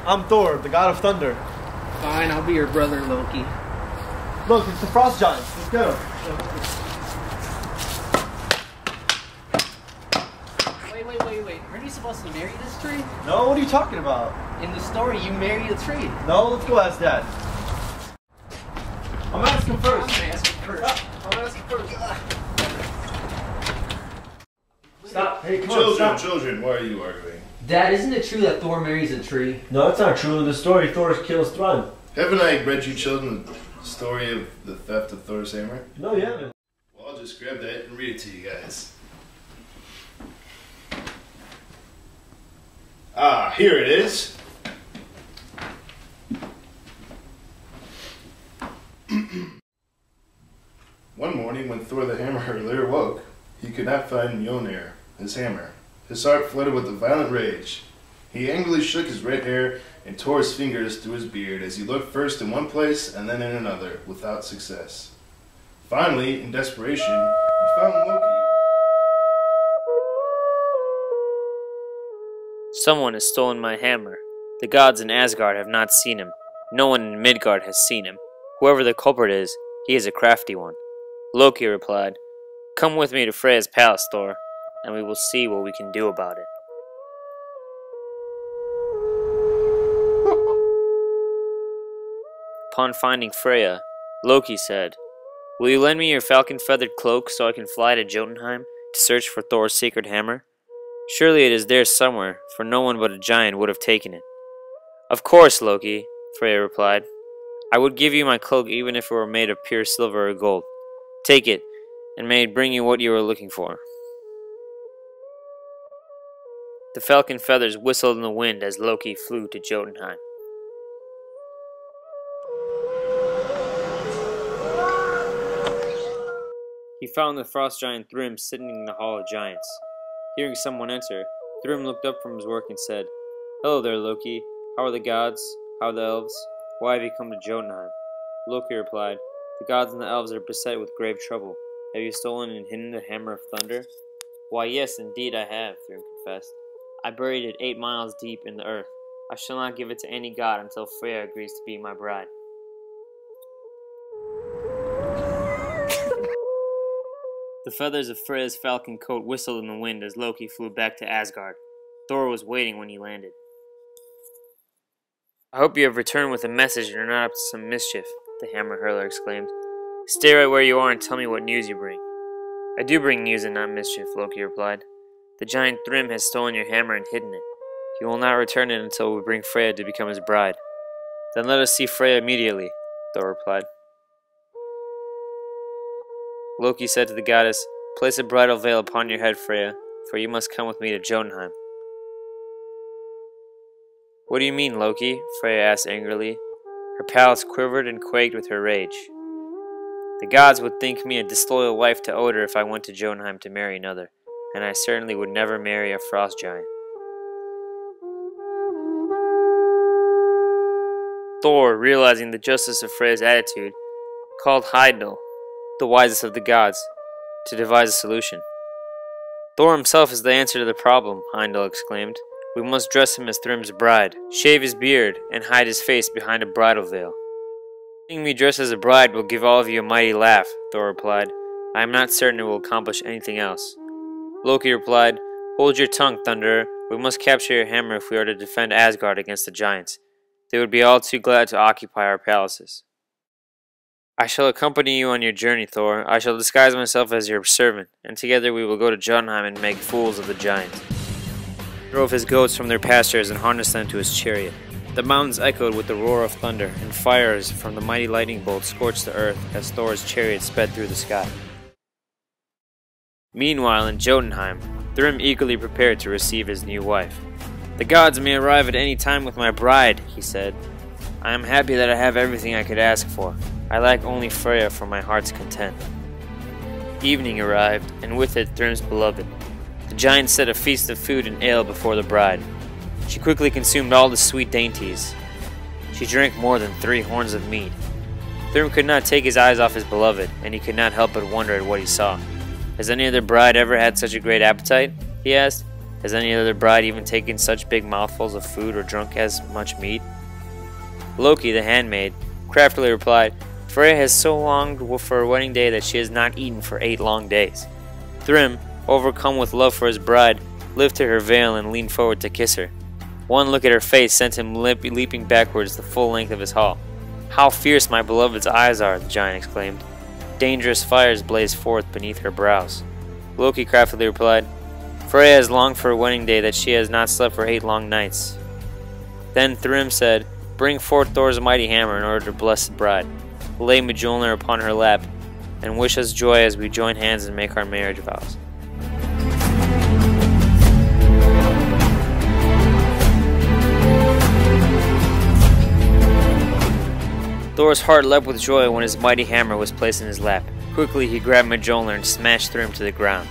I'm Thor, the god of thunder. Fine, I'll be your brother, Loki. Look, it's the frost giants. Let's go. Wait. Aren't you supposed to marry this tree? No, what are you talking about? In the story, you marry a tree. No, let's go ask Dad. I'm asking first. I'm asking first. I'm asking first. Stop. Hey, come on, stop. Children, why are you arguing? Dad, isn't it true that Thor marries a tree? No, that's not true. In the story, Thor kills Thrun. Haven't I read you children the story of the theft of Thor's hammer? No, you haven't. Well, I'll just grab that and read it to you guys. Ah, here it is. One morning when Thor the hammer hurler awoke, he could not find Mjolnir, his hammer. His heart flooded with a violent rage. He angrily shook his red hair and tore his fingers through his beard as he looked first in one place and then in another, without success. Finally, in desperation, he found Loki. Someone has stolen my hammer. The gods in Asgard have not seen him. No one in Midgard has seen him. Whoever the culprit is, he is a crafty one. Loki replied, "Come with me to Freya's palace, Thor, and we will see what we can do about it." Upon finding Freya, Loki said, "Will you lend me your falcon-feathered cloak so I can fly to Jotunheim to search for Thor's sacred hammer? Surely it is there somewhere, for no one but a giant would have taken it." "Of course, Loki," Freya replied. "I would give you my cloak even if it were made of pure silver or gold. Take it, and may it bring you what you are looking for." The falcon feathers whistled in the wind as Loki flew to Jotunheim. He found the frost giant Thrym sitting in the Hall of Giants. Hearing someone enter, Thrym looked up from his work and said, "Hello there, Loki. How are the gods? How are the elves? Why have you come to Jotunheim?" Loki replied, "The gods and the elves are beset with grave trouble. Have you stolen and hidden the hammer of thunder?" "Why, yes, indeed I have," Thrym confessed. "I buried it 8 miles deep in the earth. I shall not give it to any god until Freya agrees to be my bride." The feathers of Freya's falcon coat whistled in the wind as Loki flew back to Asgard. Thor was waiting when he landed. "I hope you have returned with a message and are not up to some mischief," the hammer hurler exclaimed. "Stay right where you are and tell me what news you bring." "I do bring news and not mischief," Loki replied. "The giant Thrym has stolen your hammer and hidden it. He will not return it until we bring Freya to become his bride." "Then let us see Freya immediately," Thor replied. Loki said to the goddess, "Place a bridal veil upon your head, Freya, for you must come with me to Jotunheim." "What do you mean, Loki?" Freya asked angrily. Her palace quivered and quaked with her rage. "The gods would think me a disloyal wife to Odin if I went to Jotunheim to marry another, and I certainly would never marry a frost giant." Thor, realizing the justice of Freya's attitude, called Heimdall, the wisest of the gods, to devise a solution. "Thor himself is the answer to the problem," Heimdall exclaimed. "We must dress him as Thrym's bride, shave his beard, and hide his face behind a bridal veil." "Seeing me dressed as a bride will give all of you a mighty laugh," Thor replied. "I am not certain it will accomplish anything else." Loki replied, "Hold your tongue, Thunderer. We must capture your hammer if we are to defend Asgard against the giants. They would be all too glad to occupy our palaces." "I shall accompany you on your journey, Thor. I shall disguise myself as your servant, and together we will go to Jotunheim and make fools of the giants." He drove his goats from their pastures and harnessed them to his chariot. The mountains echoed with the roar of thunder, and fires from the mighty lightning bolts scorched the earth as Thor's chariot sped through the sky. Meanwhile, in Jotunheim, Thrym eagerly prepared to receive his new wife. "The gods may arrive at any time with my bride," he said. "I am happy that I have everything I could ask for. I lack only Freya for my heart's content." Evening arrived, and with it Thrym's beloved. The giant set a feast of food and ale before the bride. She quickly consumed all the sweet dainties. She drank more than 3 horns of mead. Thrym could not take his eyes off his beloved, and he could not help but wonder at what he saw. "Has any other bride ever had such a great appetite?" he asked. Has any other bride even taken such big mouthfuls of food or drunk as much meat? Loki, the handmaid, craftily replied, Freya has so longed for her wedding day that she has not eaten for 8 long days. Thrym, overcome with love for his bride, lifted her veil and leaned forward to kiss her. One look at her face sent him leaping backwards the full length of his hall. How fierce my beloved's eyes are, the giant exclaimed. Dangerous fires blazed forth beneath her brows. Loki craftily replied, Freya has longed for a wedding day that she has not slept for 8 long nights. Then Thrym said, Bring forth Thor's mighty hammer in order to bless the bride. Lay Mjolnir upon her lap, and wish us joy as we join hands and make our marriage vows. Thor's heart leapt with joy when his mighty hammer was placed in his lap. Quickly he grabbed Mjolnir and smashed Thrym to the ground.